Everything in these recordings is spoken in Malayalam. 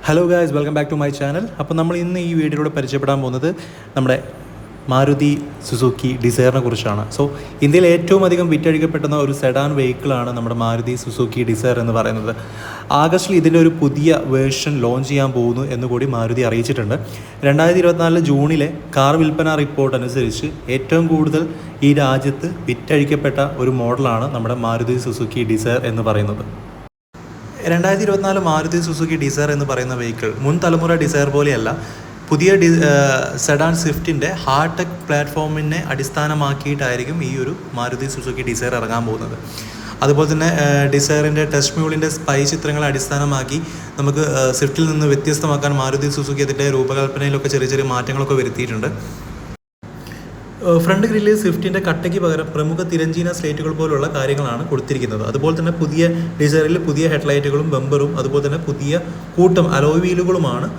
Hello guys, welcome back to my channel. അപ്പോൾ നമ്മൾ ഇന്ന് ഈ വീഡിയോയിലൂടെ പരിചയപ്പെടാൻ പോകുന്നത് നമ്മുടെ മാരുതി സുസുക്കി ഡിസയറിനെ കുറിച്ചാണ്. സോ ഇന്ത്യയിൽ ഏറ്റവും അധികം വിറ്റഴിക്കപ്പെടുന്ന ഒരു സെഡാൻ വെഹിക്കിളാണ് നമ്മുടെ മാരുതി സുസുക്കി ഡിസയർ എന്ന് പറയുന്നത്. ആഗസ്റ്റിൽ ഇതിൻ്റെ ഒരു പുതിയ വേർഷൻ ലോഞ്ച് ചെയ്യാൻ പോകുന്നു എന്നുകൂടി മാരുതി അറിയിച്ചിട്ടുണ്ട്. 2024 ജൂണിലെ കാർ വിൽപ്പന റിപ്പോർട്ട് അനുസരിച്ച് ഏറ്റവും കൂടുതൽ ഈ രാജ്യത്ത് വിറ്റഴിക്കപ്പെട്ട ഒരു മോഡലാണ് നമ്മുടെ മാരുതി സുസുക്കി ഡിസയർ എന്ന് പറയുന്നത്. 2024 മാരുതി സുസുക്കി ഡിസയർ എന്ന് പറയുന്ന വെഹിക്കിൾ മുൻ തലമുറ ഡിസയർ പോലെയല്ല. പുതിയ സെഡാൻ സ്വിഫ്റ്റിൻ്റെ ഹാർടെക് പ്ലാറ്റ്ഫോമിനെ അടിസ്ഥാനമാക്കിയിട്ടായിരിക്കും ഈ ഒരു മാരുതി സുസുക്കി ഡിസയർ ഇറങ്ങാൻ പോകുന്നത്. അതുപോലെ തന്നെ ഡിസയറിൻ്റെ ടെസ്റ്റ് മ്യൂളിൻ്റെ സ്പൈ ചിത്രങ്ങളെ അടിസ്ഥാനമാക്കി നമുക്ക് സ്വിഫ്റ്റിൽ നിന്ന് വ്യത്യസ്തമാക്കാൻ മാരുതി സുസുക്കി അതിൻ്റെ രൂപകൽപ്പനയിലൊക്കെ ചെറിയ ചെറിയ മാറ്റങ്ങളൊക്കെ വരുത്തിയിട്ടുണ്ട്. ഫ്രണ്ട് ഗ്രില്ലിൽ സ്വിഫ്റ്റിൻ്റെ കട്ടയ്ക്ക് പകരം പ്രമുഖ തിരഞ്ചീന സ്ലേറ്റുകൾ പോലുള്ള കാര്യങ്ങളാണ് കൊടുത്തിരിക്കുന്നത്. അതുപോലെ തന്നെ പുതിയ ഡിസയറിൽ പുതിയ ഹെഡ്ലൈറ്റുകളും ബമ്പറും അതുപോലെ തന്നെ പുതിയ കൂട്ടം അലോയ് വീലുകളുമാണ്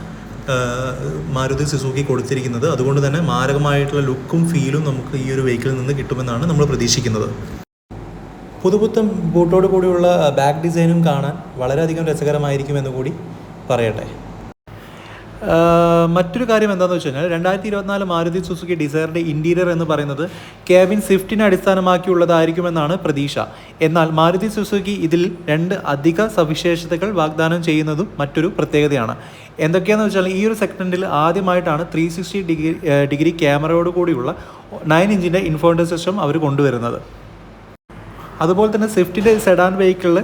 മാരുതി സുസുക്കി കൊടുത്തിരിക്കുന്നത്. അതുകൊണ്ട് തന്നെ മാരകമായിട്ടുള്ള ലുക്കും ഫീലും നമുക്ക് ഈ ഒരു വെഹിക്കിളിൽ നിന്ന് കിട്ടുമെന്നാണ് നമ്മൾ പ്രതീക്ഷിക്കുന്നത്. പുതുപുത്തൻ ബൂട്ടോട് കൂടിയുള്ള ബാക്ക് ഡിസൈനും കാണാൻ വളരെയധികം രസകരമായിരിക്കുമെന്ന് കൂടി പറയട്ടെ. മറ്റൊരു കാര്യം എന്താണെന്ന് വെച്ച് കഴിഞ്ഞാൽ 2024 മാരുതി സുസുക്കി ഡിസയറിൻ്റെ ഇൻറ്റീരിയർ എന്ന് പറയുന്നത് ക്യാബിൻ സ്വിഫ്റ്റിനെ അടിസ്ഥാനമാക്കിയുള്ളതായിരിക്കുമെന്നാണ് പ്രതീക്ഷ. എന്നാൽ മാരുതി സുസുക്കി ഇതിൽ 2 അധിക സവിശേഷതകൾ വാഗ്ദാനം ചെയ്യുന്നതും മറ്റൊരു പ്രത്യേകതയാണ്. എന്തൊക്കെയാണെന്ന് വെച്ചാൽ ഈ ഒരു സെഗ്മെൻറ്റിൽ ആദ്യമായിട്ടാണ് 360 ഡിഗ്രി ക്യാമറയോട് കൂടിയുള്ള 9 ഇഞ്ചിൻ്റെ ഇൻഫോർട്ടൈൻമെൻറ്റ് സിസ്റ്റം അവർ കൊണ്ടുവരുന്നത്. അതുപോലെ തന്നെ സ്വിഫ്റ്റിൻ്റെ സെഡാൻ വെഹിക്കിളിൽ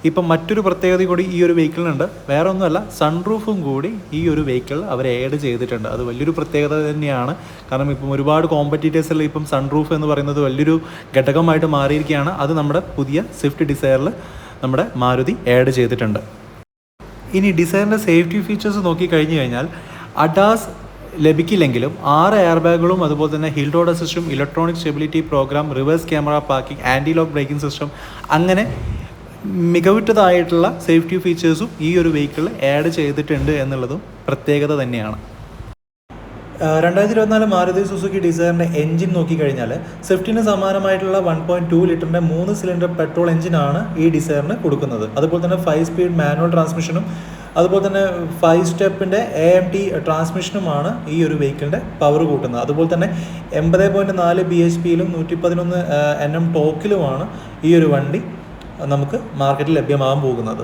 ഇപ്പം മറ്റൊരു പ്രത്യേകത കൂടി ഈ ഒരു വെഹിക്കിളിനുണ്ട്. വേറെ ഒന്നുമല്ല, സൺറൂഫും കൂടി ഈ ഒരു വെഹിക്കിൾ അവർ ആഡ് ചെയ്തിട്ടുണ്ട്. അത് വലിയൊരു പ്രത്യേകത തന്നെയാണ്. കാരണം ഇപ്പം ഒരുപാട് കോമ്പറ്റീറ്റേഴ്സിൽ ഇപ്പം സൺറൂഫ് എന്ന് പറയുന്നത് വലിയൊരു ഘടകമായിട്ട് മാറിയിരിക്കുകയാണ്. അത് നമ്മുടെ പുതിയ സ്വിഫ്റ്റ് ഡിസയറിൽ നമ്മുടെ മാരുതി ആഡ് ചെയ്തിട്ടുണ്ട്. ഇനി ഡിസയറിൻ്റെ സേഫ്റ്റി ഫീച്ചേഴ്സ് നോക്കിക്കഴിഞ്ഞു കഴിഞ്ഞാൽ അഡാസ് ലഭിക്കില്ലെങ്കിലും 6 എയർ ബാഗുകളും അതുപോലെ തന്നെ ഹിൽ റോഡ് അസിസ്റ്റും electronic stability program, reverse camera parking, anti lock braking system, അങ്ങനെ മികവുറ്റതായിട്ടുള്ള സേഫ്റ്റി ഫീച്ചേഴ്സും ഈ ഒരു വെഹിക്കിളിൽ ആഡ് ചെയ്തിട്ടുണ്ട് എന്നുള്ളതും പ്രത്യേകത തന്നെയാണ്. 2024 മാരുതി സുസുക്കി ഡിസയറിൻ്റെ എൻജിൻ നോക്കിക്കഴിഞ്ഞാൽ സ്വിഫ്റ്റിന് സമാനമായിട്ടുള്ള 1.2 ലിറ്ററിൻ്റെ 3 സിലിണ്ടർ പെട്രോൾ എഞ്ചിനാണ് ഈ ഡിസയറിന് കൊടുക്കുന്നത്. അതുപോലെ തന്നെ 5 സ്പീഡ് മാനുവൽ ട്രാൻസ്മിഷനും അതുപോലെ തന്നെ 5 സ്റ്റെപ്പിൻ്റെ AMT ട്രാൻസ്മിഷനുമാണ് ഈ ഒരു വെഹിക്കിളിൻ്റെ പവർ കൂട്ടുന്നത്. അതുപോലെ തന്നെ 80.4 bhpയിലും 111 Nm ടോക്കിലുമാണ് ഈ ഒരു വണ്ടി നമുക്ക് മാർക്കറ്റിൽ ലഭ്യമാകാൻ പോകുന്നത്.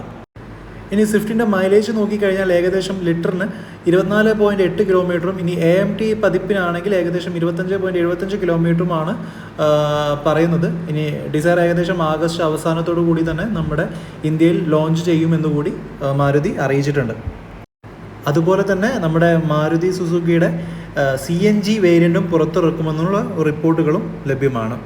ഇനി സ്വിഫ്റ്റിൻ്റെ മൈലേജ് നോക്കിക്കഴിഞ്ഞാൽ ഏകദേശം ലിറ്ററിന് 24.8 കിലോമീറ്ററും ഇനി AMT പതിപ്പിനാണെങ്കിൽ ഏകദേശം 25.75 കിലോമീറ്ററുമാണ് പറയുന്നത്. ഇനി ഡിസയർ ഏകദേശം ആഗസ്റ്റ് അവസാനത്തോടു കൂടി തന്നെ നമ്മുടെ ഇന്ത്യയിൽ ലോഞ്ച് ചെയ്യുമെന്നുകൂടി മാരുതി അറിയിച്ചിട്ടുണ്ട്. അതുപോലെ തന്നെ നമ്മുടെ മാരുതി സുസുക്കിയുടെ CNG വേരിയൻറ്റും പുറത്തിറക്കുമെന്നുള്ള റിപ്പോർട്ടുകളും ലഭ്യമാണ്.